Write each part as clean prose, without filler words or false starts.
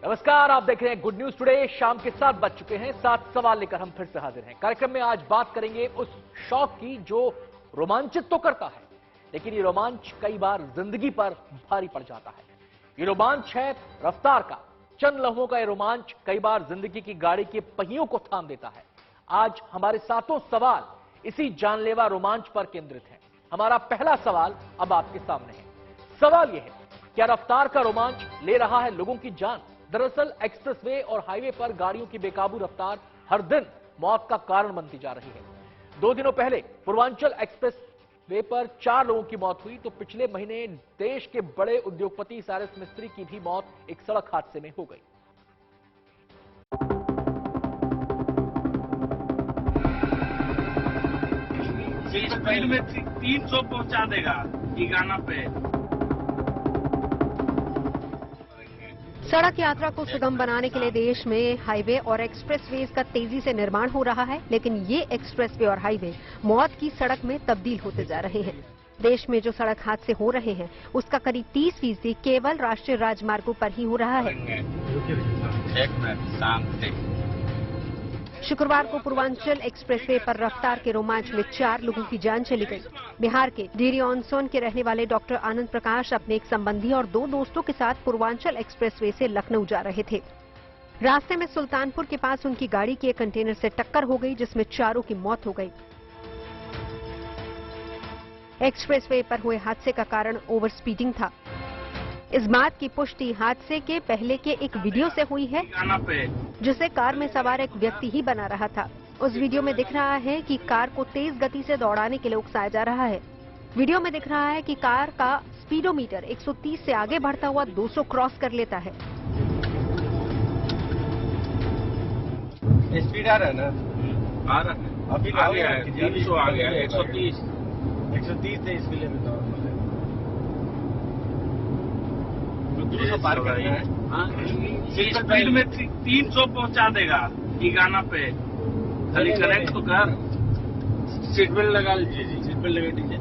नमस्कार, आप देख रहे हैं गुड न्यूज टुडे। शाम के 7 बज चुके हैं। 7 सवाल लेकर हम फिर से हाजिर हैं। कार्यक्रम में आज बात करेंगे उस शौक की जो रोमांचित तो करता है, लेकिन ये रोमांच कई बार जिंदगी पर भारी पड़ जाता है। ये रोमांच है रफ्तार का। चंद लम्हों का ये रोमांच कई बार जिंदगी की गाड़ी के पहियों को थाम देता है। आज हमारे सातों सवाल इसी जानलेवा रोमांच पर केंद्रित हैं। हमारा पहला सवाल अब आपके सामने है। सवाल यह है, क्या रफ्तार का रोमांच ले रहा है लोगों की जान? दरअसल एक्सप्रेसवे और हाईवे पर गाड़ियों की बेकाबू रफ्तार हर दिन मौत का कारण बनती जा रही है। 2 दिनों पहले पूर्वांचल एक्सप्रेसवे पर 4 लोगों की मौत हुई, तो पिछले महीने देश के बड़े उद्योगपति साइरस मिस्त्री की भी मौत एक सड़क हादसे में हो गई। स्पीड में 300 पहुंचा देगा ठिकाना पे। सड़क यात्रा को सुगम बनाने के लिए देश में हाईवे और एक्सप्रेसवेज का तेजी से निर्माण हो रहा है, लेकिन ये एक्सप्रेसवे और हाईवे मौत की सड़क में तब्दील होते जा रहे हैं। देश में जो सड़क हादसे हो रहे हैं, उसका करीब 30% केवल राष्ट्रीय राजमार्गों पर ही हो रहा है। शुक्रवार को पूर्वांचल एक्सप्रेसवे पर रफ्तार के रोमांच में 4 लोगों की जान चली गई। बिहार के डिहरी ऑन सोन के रहने वाले डॉक्टर आनंद प्रकाश अपने एक संबंधी और 2 दोस्तों के साथ पूर्वांचल एक्सप्रेसवे से लखनऊ जा रहे थे। रास्ते में सुल्तानपुर के पास उनकी गाड़ी की एक कंटेनर से टक्कर हो गई, जिसमें 4 की मौत हो गई। एक्सप्रेसवे पर हुए हादसे का कारण ओवर स्पीडिंग था। इस बात की पुष्टि हादसे के पहले के एक वीडियो से हुई है, जिसे कार में सवार एक व्यक्ति ही बना रहा था। उस वीडियो में दिख रहा है कि कार को तेज गति से दौड़ाने के लिए उकसाया जा रहा है। वीडियो में दिख रहा है कि कार का स्पीडोमीटर 130 से आगे बढ़ता हुआ 200 क्रॉस कर लेता है। स्पीड आ रहा है ना? आ रहा है, अभी आ गया है, 300 आ गया है, 130 से इसके लिए पार करना है। स्पीड में 300 पहुंचा देगा ठिकाना पे। खाली कनेक्ट तो कर। सीट बेल्ट लगा लीजिए जी, सीट बेल्ट लगा दीजिए।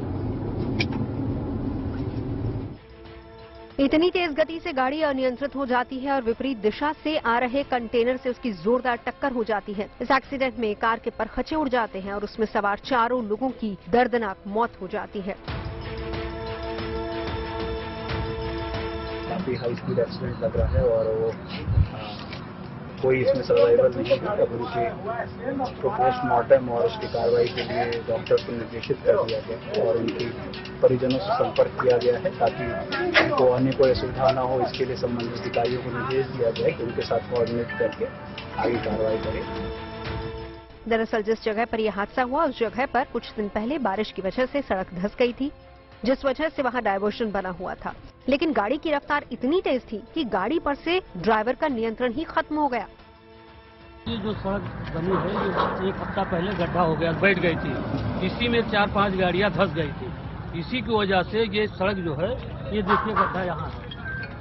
इतनी तेज गति से गाड़ी अनियंत्रित हो जाती है और विपरीत दिशा से आ रहे कंटेनर से उसकी जोरदार टक्कर हो जाती है। इस एक्सीडेंट में कार के परखचे उड़ जाते हैं और उसमें सवार 4 लोगों की दर्दनाक मौत हो जाती है। काफी हाई स्पीड एक्सीडेंट लग रहा है और वो कोई इसमें सर्वाइवल नहीं है। अब उनके पोस्टमार्टम और उसकी कार्रवाई के लिए डॉक्टर को निर्देशित कर दिया गया और उनकी परिजनों से संपर्क किया गया है, ताकि उनको अन्य कोई असुविधा न हो। इसके लिए संबंधित अधिकारियों को निर्देश दिया गया है कि उनके साथ कोऑर्डिनेट करके आगे कार्रवाई करें। दरअसल जिस जगह पर यह हादसा हुआ, उस जगह पर कुछ दिन पहले बारिश की वजह से सड़क धंस गई थी, जिस वजह से वहां डायवर्शन बना हुआ था। लेकिन गाड़ी की रफ्तार इतनी तेज थी कि गाड़ी पर से ड्राइवर का नियंत्रण ही खत्म हो गया। ये जो सड़क बनी है, ये 1 हफ्ता पहले गड्ढा हो गया, बैठ गई थी। इसी में 4-5 गाड़ियां धंस गई थी। इसी की वजह से ये सड़क जो है, ये देखिए गड्ढा यहाँ,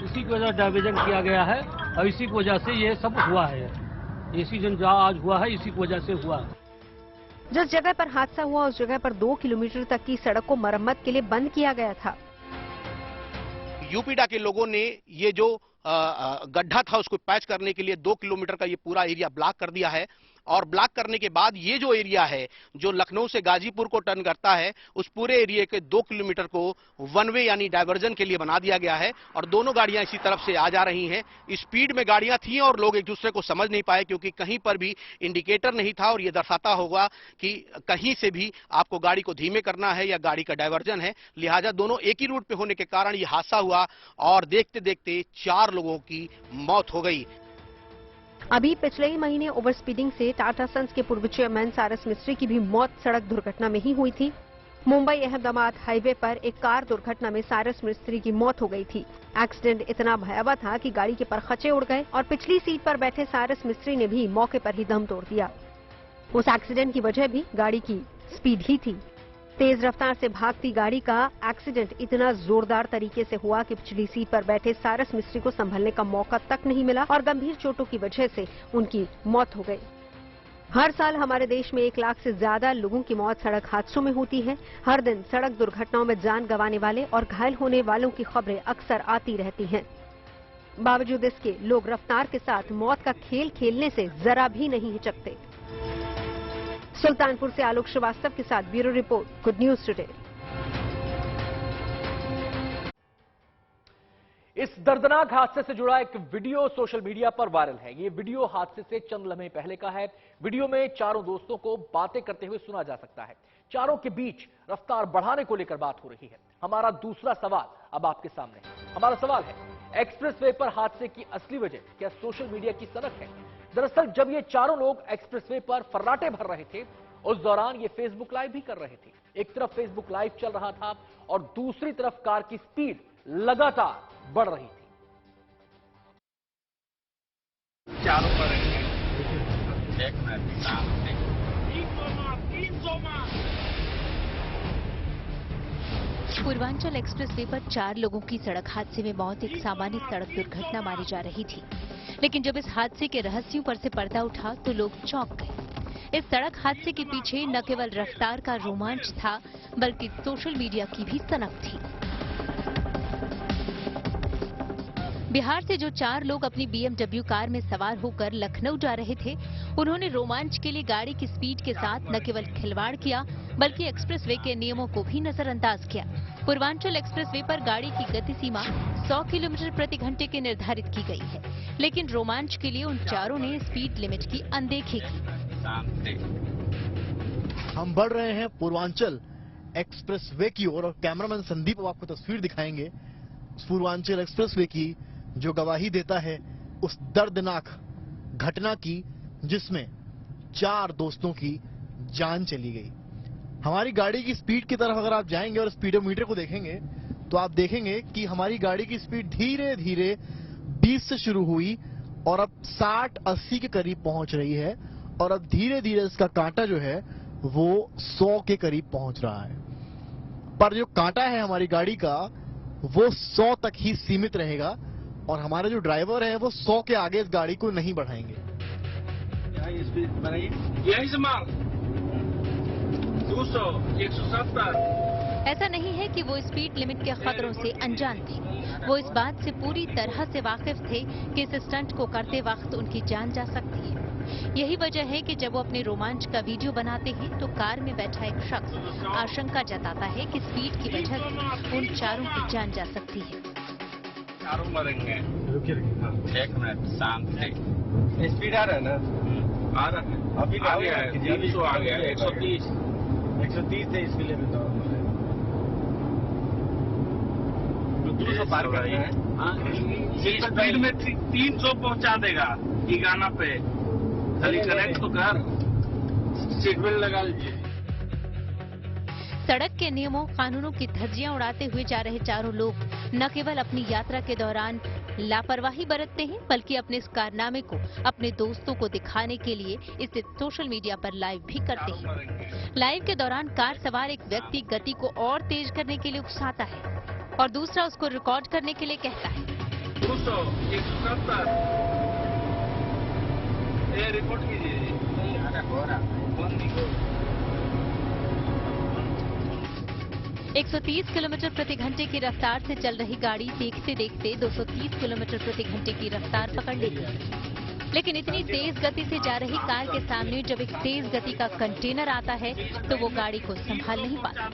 इसी की वजह से डाइवर्जन किया गया है और इसी की वजह से ये सब हुआ है। एक्सीडेंट जो आज हुआ है, इसी की वजह से हुआ है। जिस जगह पर हादसा हुआ, उस जगह पर 2 किलोमीटर तक की सड़क को मरम्मत के लिए बंद किया गया था। यूपीडा के लोगों ने ये जो गड्ढा था उसको पैच करने के लिए 2 किलोमीटर का ये पूरा एरिया ब्लॉक कर दिया है। और ब्लॉक करने के बाद ये जो एरिया है, जो लखनऊ से गाजीपुर को टर्न करता है, उस पूरे एरिया के 2 किलोमीटर को वन वे यानी डायवर्जन के लिए बना दिया गया है। और दोनों गाड़ियां इसी तरफ से आ जा रही हैं। स्पीड में गाड़ियां थी और लोग एक दूसरे को समझ नहीं पाए, क्योंकि कहीं पर भी इंडिकेटर नहीं था और ये दर्शाता होगा कि कहीं से भी आपको गाड़ी को धीमे करना है या गाड़ी का डायवर्जन है। लिहाजा दोनों एक ही रूट पे होने के कारण ये हादसा हुआ और देखते देखते 4 लोगों की मौत हो गई। अभी पिछले ही महीने ओवर स्पीडिंग से टाटा सन्स के पूर्व चेयरमैन साइरस मिस्त्री की भी मौत सड़क दुर्घटना में ही हुई थी। मुंबई अहमदाबाद हाईवे पर एक कार दुर्घटना में साइरस मिस्त्री की मौत हो गई थी। एक्सीडेंट इतना भयावह था कि गाड़ी के परखचे उड़ गए और पिछली सीट पर बैठे साइरस मिस्त्री ने भी मौके पर ही दम तोड़ दिया। उस एक्सीडेंट की वजह भी गाड़ी की स्पीड ही थी। तेज रफ्तार से भागती गाड़ी का एक्सीडेंट इतना जोरदार तरीके से हुआ कि पिछली सीट पर बैठे साइरस मिस्त्री को संभलने का मौका तक नहीं मिला और गंभीर चोटों की वजह से उनकी मौत हो गई। हर साल हमारे देश में 1 लाख से ज्यादा लोगों की मौत सड़क हादसों में होती है। हर दिन सड़क दुर्घटनाओं में जान गंवाने वाले और घायल होने वालों की खबरें अक्सर आती रहती हैं। बावजूद इसके लोग रफ्तार के साथ मौत का खेल खेलने से जरा भी नहीं हिचकते। सुल्तानपुर से आलोक श्रीवास्तव के साथ bureau report, good news today. इस दर्दनाक हादसे से जुड़ा एक वीडियो सोशल मीडिया पर वायरल है। ये वीडियो हादसे से चंद लम्हे पहले का है। वीडियो में चारों दोस्तों को बातें करते हुए सुना जा सकता है। चारों के बीच रफ्तार बढ़ाने को लेकर बात हो रही है। हमारा दूसरा सवाल अब आपके सामने है। हमारा सवाल है, एक्सप्रेसवे पर हादसे की असली वजह क्या सोशल मीडिया की सनक है? दरअसल जब ये चारों लोग एक्सप्रेसवे पर फर्राटे भर रहे थे, उस दौरान ये फेसबुक लाइव भी कर रहे थे। एक तरफ फेसबुक लाइव चल रहा था और दूसरी तरफ कार की स्पीड लगातार बढ़ रही थी। चारों पर पूर्वांचल एक्सप्रेसवे पर 4 लोगों की सड़क हादसे में मौत एक सामान्य सड़क दुर्घटना मानी जा रही थी, लेकिन जब इस हादसे के रहस्यों पर से पर्दा उठा तो लोग चौंक गए। इस सड़क हादसे के पीछे न केवल रफ्तार का रोमांच था, बल्कि सोशल मीडिया की भी सनक थी। बिहार से जो 4 लोग अपनी BMW कार में सवार होकर लखनऊ जा रहे थे, उन्होंने रोमांच के लिए गाड़ी की स्पीड के साथ न केवल खिलवाड़ किया, बल्कि एक्सप्रेसवे के नियमों को भी नजरअंदाज किया। पूर्वांचल एक्सप्रेसवे पर गाड़ी की गति सीमा 100 किलोमीटर प्रति घंटे की निर्धारित की गई है, लेकिन रोमांच के लिए उन चारों ने स्पीड लिमिट की अनदेखी की। हम बढ़ रहे हैं पूर्वांचल एक्सप्रेसवे की ओर और कैमरामैन संदीप अब आपको तस्वीर दिखाएंगे पूर्वांचल एक्सप्रेसवे की, जो गवाही देता है उस दर्दनाक घटना की जिसमें 4 दोस्तों की जान चली गई। हमारी गाड़ी की स्पीड की तरफ अगर आप जाएंगे और स्पीडोमीटर को देखेंगे तो आप देखेंगे कि हमारी गाड़ी की स्पीड धीरे धीरे 20 से शुरू हुई और अब 60-80 के करीब पहुंच रही है और अब धीरे धीरे इसका कांटा जो है वो 100 के करीब पहुंच रहा है। पर जो कांटा है हमारी गाड़ी का वो 100 तक ही सीमित रहेगा और हमारे जो ड्राइवर है वो 100 के आगे इस गाड़ी को नहीं बढ़ाएंगे। यही से मार 200, 170। ऐसा नहीं है कि वो स्पीड लिमिट के खतरों से अनजान थे। वो इस बात से पूरी तरह से वाकिफ थे कि इस स्टंट को करते वक्त उनकी जान जा सकती है। यही वजह है कि जब वो अपने रोमांच का वीडियो बनाते हैं तो कार में बैठा एक शख्स आशंका जताता है कि स्पीड की वजह से उन चारों की जान जा सकती है। चारों मरेंगे। एक मिनट, शांत से। स्पीड आ रहा है ना? आ रहा है, अभी आ गया है, 300 आ गया, 130 है इसके लिए बताओ। 200 पार कर रहे हैं। स्पीड में 300 पहुंचा देगा ठिकाना पे। खाली कनेक्ट तो कर, सीट बेल्ट लगा लीजिए। सड़क के नियमों कानूनों की धज्जियां उड़ाते हुए जा रहे चारों लोग न केवल अपनी यात्रा के दौरान लापरवाही बरतते हैं, बल्कि अपने इस कारनामे को अपने दोस्तों को दिखाने के लिए इसे सोशल मीडिया पर लाइव भी करते हैं। लाइव के दौरान कार सवार एक व्यक्ति गति को और तेज करने के लिए उकसाता है और दूसरा उसको रिकॉर्ड करने के लिए कहता है। 200, 170। रिपोर्ट कीजिए। 130 किलोमीटर प्रति घंटे की रफ्तार से चल रही गाड़ी देखते देखते 230 किलोमीटर प्रति घंटे की रफ्तार पकड़ लेती है। लेकिन इतनी तेज गति से जा रही कार के सामने जब एक तेज गति का कंटेनर आता है तो वो गाड़ी को संभाल नहीं पाता।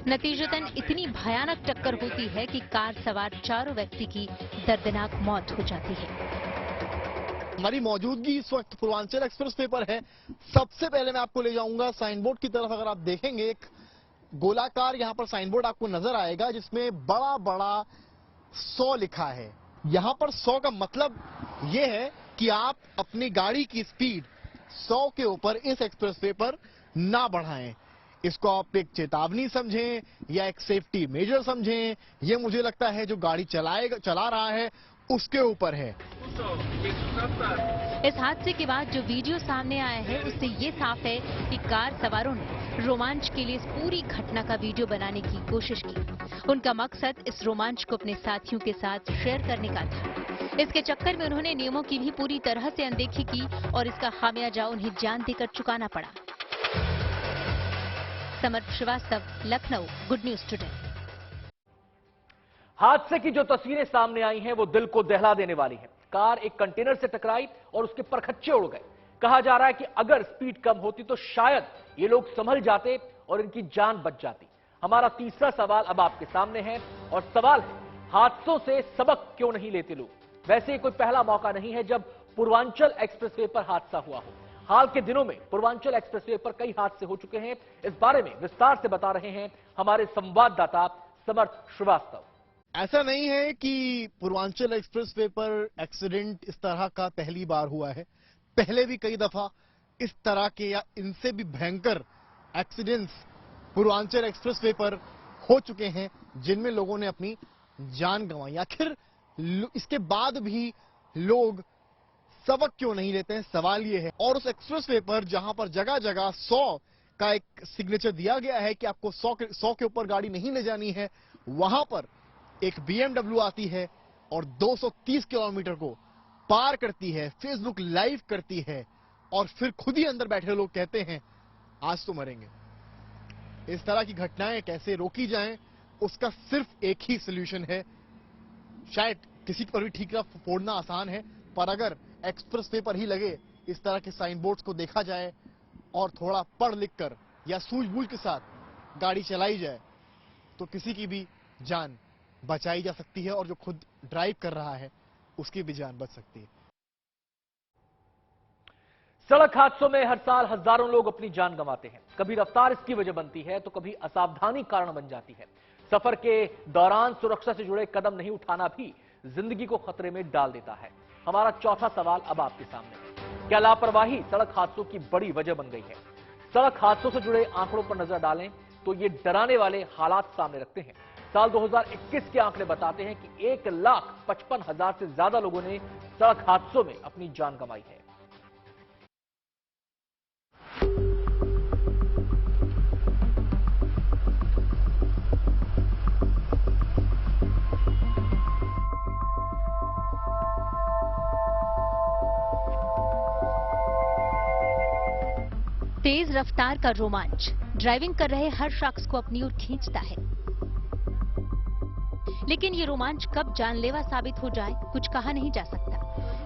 नतीजतन इतनी भयानक टक्कर होती है कि कार सवार चारों व्यक्ति की दर्दनाक मौत हो जाती है। हमारी मौजूदगी इस वक्त पूर्वांचल एक्सप्रेसवे पर है। सबसे पहले मैं आपको ले जाऊंगा साइन बोर्ड की तरफ। अगर आप देखेंगे एक गोलाकार यहाँ पर साइन बोर्ड आपको नजर आएगा जिसमें बड़ा बड़ा 100 लिखा है। यहाँ पर 100 का मतलब ये है कि आप अपनी गाड़ी की स्पीड 100 के ऊपर इस एक्सप्रेसवे पर ना बढ़ाएं। इसको आप एक चेतावनी समझें या एक सेफ्टी मेजर समझें, ये मुझे लगता है जो गाड़ी चला रहा है उसके ऊपर है। इस हादसे के बाद जो वीडियो सामने आया है उससे ये साफ है कि कार सवारों ने रोमांच के लिए इस पूरी घटना का वीडियो बनाने की कोशिश की। उनका मकसद इस रोमांच को अपने साथियों के साथ शेयर करने का था। इसके चक्कर में उन्होंने नियमों की भी पूरी तरह से अनदेखी की और इसका खामियाजा उन्हें जान देकर चुकाना पड़ा। Samarth Srivastava, Lucknow, good news today. हादसे की जो तस्वीरें सामने आई हैं वो दिल को दहला देने वाली हैं। कार एक कंटेनर से टकराई और उसके परखच्चे उड़ गए। कहा जा रहा है कि अगर स्पीड कम होती तो शायद ये लोग संभल जाते और इनकी जान बच जाती। हमारा तीसरा सवाल अब आपके सामने है और सवाल है, हादसों से सबक क्यों नहीं लेते लोग? वैसे कोई पहला मौका नहीं है जब पूर्वांचल एक्सप्रेसवे पर हादसा हुआ हो। हाल के दिनों में पूर्वांचल एक्सप्रेसवे पर कई हादसे हो चुके हैं। इस बारे में विस्तार से बता रहे हैं हमारे संवाददाता समर्थ श्रीवास्तव। ऐसा नहीं है कि पूर्वांचल एक्सप्रेसवे पर एक्सीडेंट इस तरह का पहली बार हुआ है। पहले भी कई दफा इस तरह के या इनसे भी भयंकर एक्सीडेंट्स पूर्वांचल एक्सप्रेसवे पर हो चुके हैं, जिनमें लोगों ने अपनी जान गंवाई। आखिर इसके बाद भी लोग सबक क्यों नहीं लेते हैं, सवाल ये है। और उस एक्सप्रेसवे पर जहां पर जगह जगह 100 का एक सिग्नेचर दिया गया है कि आपको 100 के ऊपर गाड़ी नहीं ले जानी है, वहां पर एक BMW आती है और 230 किलोमीटर को पार करती है, फेसबुक लाइव करती है और फिर खुद ही अंदर बैठे लोग कहते हैं आज तो मरेंगे। इस तरह की घटनाएं कैसे रोकी जाएं, उसका सिर्फ एक ही सलूशन है। शायद किसी पर भी ठीकरा फोड़ना आसान है, पर अगर एक्सप्रेसवे पर ही लगे इस तरह के साइन बोर्ड्स को देखा जाए और थोड़ा पढ़ लिख कर या सूझबूझ के साथ गाड़ी चलाई जाए तो किसी की भी जान बचाई जा सकती है और जो खुद ड्राइव कर रहा है उसकी भी जान बच सकती है। सड़क हादसों में हर साल हजारों लोग अपनी जान गंवाते हैं। कभी रफ्तार इसकी वजह बनती है तो कभी असावधानी कारण बन जाती है। सफर के दौरान सुरक्षा से जुड़े कदम नहीं उठाना भी जिंदगी को खतरे में डाल देता है। हमारा चौथा सवाल अब आपके सामने है, क्या लापरवाही सड़क हादसों की बड़ी वजह बन गई है? सड़क हादसों से जुड़े आंकड़ों पर नजर डालें तो ये डराने वाले हालात सामने रखते हैं। साल 2021 के आंकड़े बताते हैं कि 1,55,000 से ज्यादा लोगों ने सड़क हादसों में अपनी जान गंवाई है। तेज रफ्तार का रोमांच ड्राइविंग कर रहे हर शख्स को अपनी ओर खींचता है, लेकिन ये रोमांच कब जानलेवा साबित हो जाए कुछ कहा नहीं जा सकता।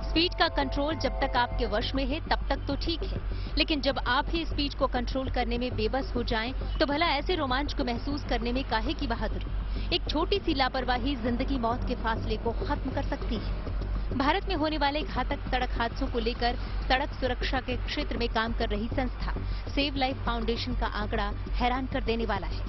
स्पीड का कंट्रोल जब तक आपके वश में है तब तक तो ठीक है, लेकिन जब आप ही स्पीड को कंट्रोल करने में बेबस हो जाएं, तो भला ऐसे रोमांच को महसूस करने में काहे की बहादुरी? एक छोटी सी लापरवाही जिंदगी मौत के फासले को खत्म कर सकती है। भारत में होने वाले घातक सड़क हादसों को लेकर सड़क सुरक्षा के क्षेत्र में काम कर रही संस्था सेव लाइफ फाउंडेशन का आंकड़ा हैरान कर देने वाला है।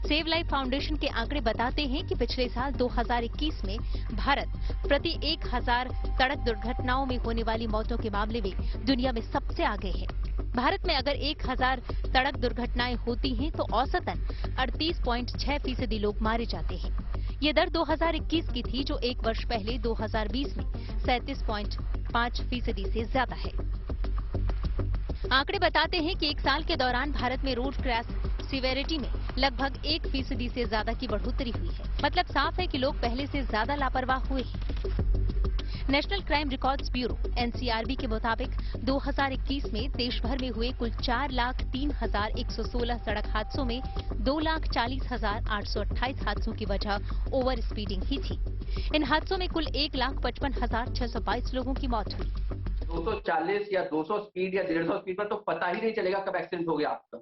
सेव लाइफ फाउंडेशन के आंकड़े बताते हैं कि पिछले साल 2021 में भारत प्रति 1000 सड़क दुर्घटनाओं में होने वाली मौतों के मामले में दुनिया में सबसे आगे है। भारत में अगर 1000 सड़क दुर्घटनाएं होती हैं तो औसतन 38.6% लोग मारे जाते हैं। ये दर 2021 की थी, जो एक वर्ष पहले 2020 में 37.5% से ज्यादा है। आंकड़े बताते हैं कि एक साल के दौरान भारत में रोड क्रैश सिवेरिटी में लगभग 1% से ज्यादा की बढ़ोतरी हुई है। मतलब साफ है कि लोग पहले से ज्यादा लापरवाह हुए हैं। National crime records bureau NCRB के मुताबिक 2021 में देश भर में हुए कुल 4,03,116 सड़क हादसों में 2,40,828 हादसों की वजह ओवर स्पीडिंग ही थी। इन हादसों में कुल 1,55,622 लोगों की मौत हुई। 240 या 200 स्पीड या 150 स्पीड पर तो पता ही नहीं चलेगा कब एक्सीडेंट हो गया आपका।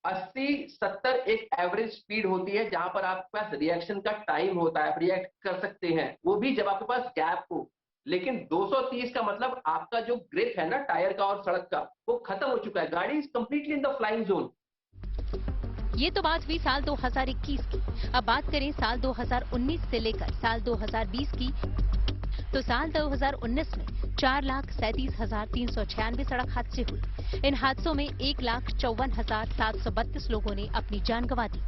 80-70 एक एवरेज स्पीड होती है जहां पर आपके पास रिएक्शन का टाइम होता है, आप रिएक्ट कर सकते हैं, वो भी जब आपके पास गैप हो। लेकिन 230 का मतलब आपका जो ग्रिप है ना टायर का और सड़क का, वो खत्म हो चुका है। गाड़ी is completely in the flying zone. ये तो बात हुई साल 2021 की। अब बात करें साल 2019 से लेकर साल 2020 की, तो साल 2019 में 4,37,396 सड़क हादसे हुए। इन हादसों में 1,54,732 लोगों ने अपनी जान गंवा दी।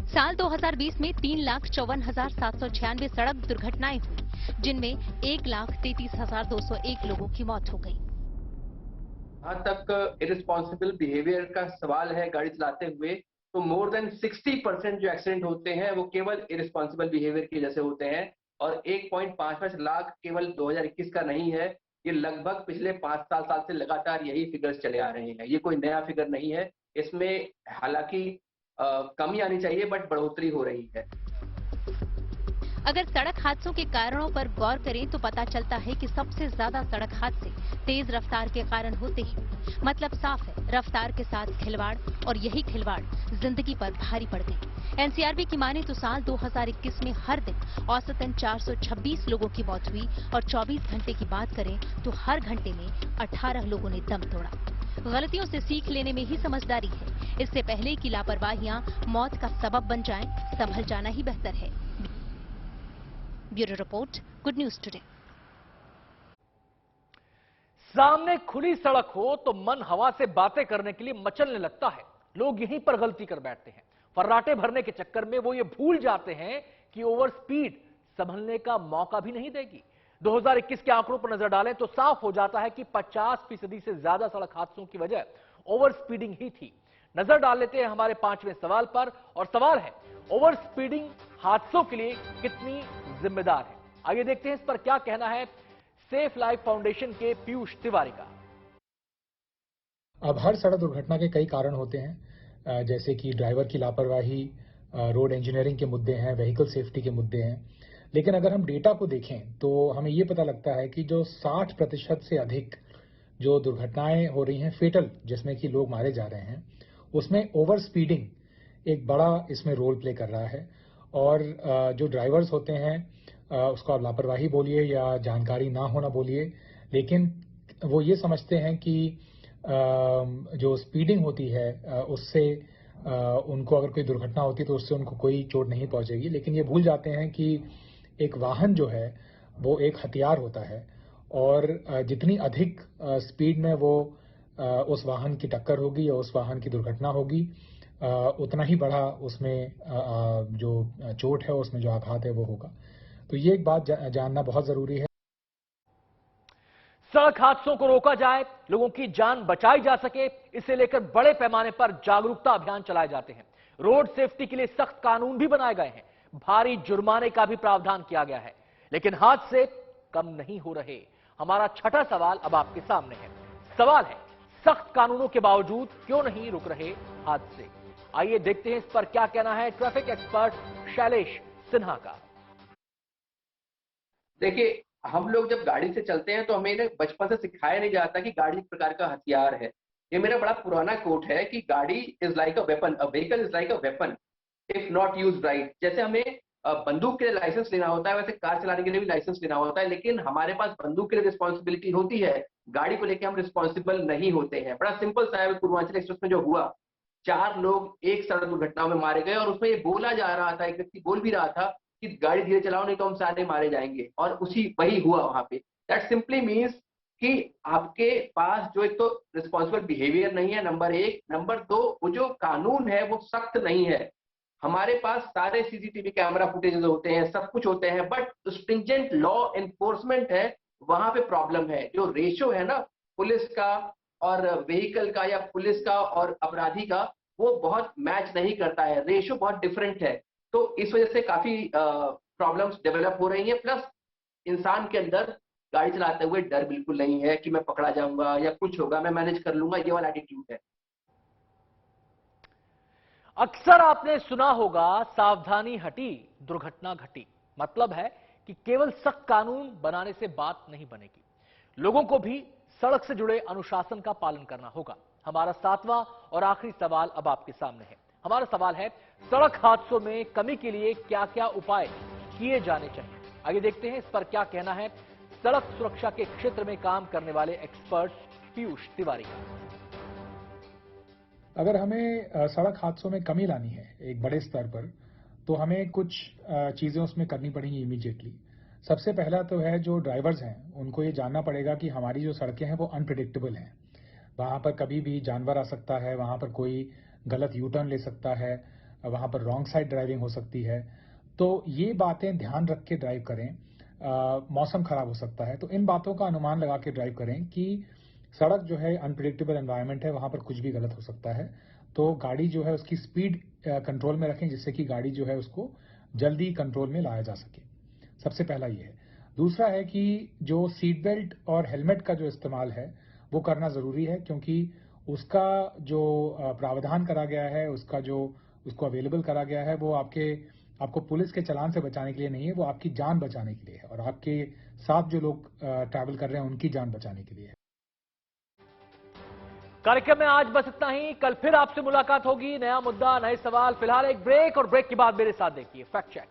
साल 2020 में 3,54,796 सड़क दुर्घटनाएं हुई, जिनमें 1,33,201 लोगों की मौत हो गई। जहां तक इरिस्पॉन्सिबल बिहेवियर का सवाल है गाड़ी चलाते हुए, तो मोर देन 60% जो एक्सीडेंट होते हैं वो केवल इरिस्पॉन्सिबल बिहेवियर की वजह से होते हैं। और 1.55 लाख केवल 2021 का नहीं है, ये लगभग पिछले 5 साल से लगातार यही फिगर्स चले आ रहे हैं। ये कोई नया फिगर नहीं है। इसमें हालांकि कमी आनी चाहिए, बट बढ़ोतरी हो रही है। अगर सड़क हादसों के कारणों पर गौर करें तो पता चलता है कि सबसे ज्यादा सड़क हादसे तेज रफ्तार के कारण होते हैं। मतलब साफ है, रफ्तार के साथ खिलवाड़, और यही खिलवाड़ जिंदगी पर भारी पड़ गई। एनसीआरबी की माने तो साल 2021 में हर दिन औसतन 426 लोगों की मौत हुई, और 24 घंटे की बात करें तो हर घंटे में 18 लोगों ने दम तोड़ा। गलतियों से सीख लेने में ही समझदारी है। इससे पहले की लापरवाहियां मौत का सबब बन जाएं, संभल जाना ही बेहतर है। Bureau report, good news today. सामने खुली सड़क हो तो मन हवा से बातें करने के लिए मचलने लगता है। लोग यहीं पर गलती कर बैठते हैं। फर्राटे भरने के चक्कर में वो ये भूल जाते हैं कि ओवर स्पीड संभलने का मौका भी नहीं देगी। 2021 के आंकड़ों पर नजर डालें तो साफ हो जाता है कि 50% से ज्यादा सड़क हादसों की वजह ओवर स्पीडिंग ही थी। नजर डाल लेते हैं हमारे 5वें सवाल पर, और सवाल है, ओवर स्पीडिंग हादसों के लिए कितनी जिम्मेदार है? आइए देखते हैं इस पर क्या कहना है सेफ लाइफ फाउंडेशन के पीयूष तिवारी का। अब हर सड़क दुर्घटना के कई कारण होते हैं, जैसे कि ड्राइवर की लापरवाही, रोड इंजीनियरिंग के मुद्दे हैं, व्हीकल सेफ्टी के मुद्दे हैं। लेकिन अगर हम डेटा को देखें तो हमें ये पता लगता है कि जो 60% से अधिक जो दुर्घटनाएं हो रही हैं फेटल, जिसमें कि लोग मारे जा रहे हैं, उसमें ओवर स्पीडिंग एक बड़ा इसमें रोल प्ले कर रहा है। और जो ड्राइवर्स होते हैं, उसको आप लापरवाही बोलिए या जानकारी ना होना बोलिए, लेकिन वो ये समझते हैं कि जो स्पीडिंग होती है उससे उनको अगर कोई दुर्घटना होती है तो उससे उनको कोई चोट नहीं पहुंचेगी। लेकिन ये भूल जाते हैं कि एक वाहन जो है वो एक हथियार होता है, और जितनी अधिक स्पीड में वो उस वाहन की टक्कर होगी या उस वाहन की दुर्घटना होगी, उतना ही बड़ा उसमें जो चोट है, उसमें जो आघात है वो होगा। तो ये एक बात जानना बहुत जरूरी है। सड़क हादसों को रोका जाए, लोगों की जान बचाई जा सके, इसे लेकर बड़े पैमाने पर जागरूकता अभियान चलाए जाते हैं। रोड सेफ्टी के लिए सख्त कानून भी बनाए गए हैं, भारी जुर्माने का भी प्रावधान किया गया है। लेकिन हादसे कम नहीं हो रहे। हमारा छठा सवाल अब आपके सामने है। सवाल है, सख्त कानूनों के बावजूद क्यों नहीं रुक रहे हादसे? आइए देखते हैं इस पर क्या कहना है ट्रैफिक एक्सपर्ट शैलेश सिन्हा का। देखिए, हम लोग जब गाड़ी से चलते हैं तो हमें बचपन से सिखाया नहीं जाता कि गाड़ी एक प्रकार का हथियार है। ये मेरा बड़ा पुराना कोट है कि गाड़ी is like a weapon, a vehicle is like a weapon if not used right. जैसे हमें बंदूक के लिए लाइसेंस लेना होता है, वैसे कार चलाने के लिए भी लाइसेंस लेना होता है। लेकिन हमारे पास बंदूक के लिए रिस्पॉन्सिबिलिटी होती है, गाड़ी को लेकर हम रिस्पॉन्सिबल नहीं होते हैं। बड़ा सिंपल सा है, पूर्वांचल एक्सप्रेस में जो हुआ, 4 लोग एक सड़क दुर्घटना में मारे गए, और उसमें ये बोला जा रहा था, एक व्यक्ति बोल भी रहा था कि गाड़ी धीरे चलाओ नहीं तो हम सारे मारे जाएंगे, और वही हुआ वहां पे। दैट सिंपली मीन्स कि आपके पास जो एक तो रिस्पॉन्सिबल बिहेवियर नहीं है, नंबर 1। नंबर 2, वो जो कानून है वो सख्त नहीं है। हमारे पास सारे सीसीटीवी कैमरा फुटेजेस होते हैं, सब कुछ होते हैं, बट स्ट्रिंजेंट लॉ एनफोर्समेंट है, वहां पे प्रॉब्लम है। जो रेशो है ना पुलिस का और व्हीकल का, या पुलिस का और अपराधी का, वो बहुत मैच नहीं करता है, रेशो बहुत डिफरेंट है। तो इस वजह से काफी प्रॉब्लम्स डेवलप हो रही हैं। प्लस इंसान के अंदर गाड़ी चलाते हुए डर बिल्कुल नहीं है कि मैं पकड़ा जाऊंगा या कुछ होगा, मैं मैनेज कर लूंगा, ये वाला एटीट्यूड है। अक्सर आपने सुना होगा, सावधानी हटी दुर्घटना घटी। मतलब है कि केवल सख्त कानून बनाने से बात नहीं बनेगी, लोगों को भी सड़क से जुड़े अनुशासन का पालन करना होगा। हमारा 7वां और आखिरी सवाल अब आपके सामने है। हमारा सवाल है, सड़क हादसों में कमी के लिए क्या क्या उपाय किए जाने चाहिए? आइए देखते हैं इस पर क्या कहना है सड़क सुरक्षा के क्षेत्र में काम करने वाले एक्सपर्ट पीयूष तिवारी का। अगर हमें सड़क हादसों में कमी लानी है एक बड़े स्तर पर, तो हमें कुछ चीजें उसमें करनी पड़ेंगी इमीडिएटली। सबसे पहला तो है, जो ड्राइवर्स हैं उनको ये जानना पड़ेगा कि हमारी जो सड़कें हैं वो अनप्रिडिक्टेबल हैं। वहां पर कभी भी जानवर आ सकता है, वहां पर कोई गलत यू टर्न ले सकता है, वहां पर रॉन्ग साइड ड्राइविंग हो सकती है। तो ये बातें ध्यान रख के ड्राइव करें। मौसम खराब हो सकता है, तो इन बातों का अनुमान लगा के ड्राइव करें कि सड़क जो है अनप्रिडिक्टेबल एनवायरनमेंट है, वहां पर कुछ भी गलत हो सकता है। तो गाड़ी जो है उसकी स्पीड कंट्रोल में रखें, जिससे कि गाड़ी जो है उसको जल्दी कंट्रोल में लाया जा सके। सबसे पहला ये है। दूसरा है कि जो सीट बेल्ट और हेलमेट का जो इस्तेमाल है वो करना जरूरी है, क्योंकि उसका जो प्रावधान करा गया है, उसका जो उसको अवेलेबल करा गया है वो आपको पुलिस के चालान से बचाने के लिए नहीं है, वो आपकी जान बचाने के लिए है और आपके साथ जो लोग ट्रैवल कर रहे हैं उनकी जान बचाने के लिए है। कार्यक्रम में आज बस इतना ही। कल फिर आपसे मुलाकात होगी, नया मुद्दा, नए सवाल। फिलहाल एक ब्रेक, और ब्रेक के बाद मेरे साथ देखिए फैक्ट चेक।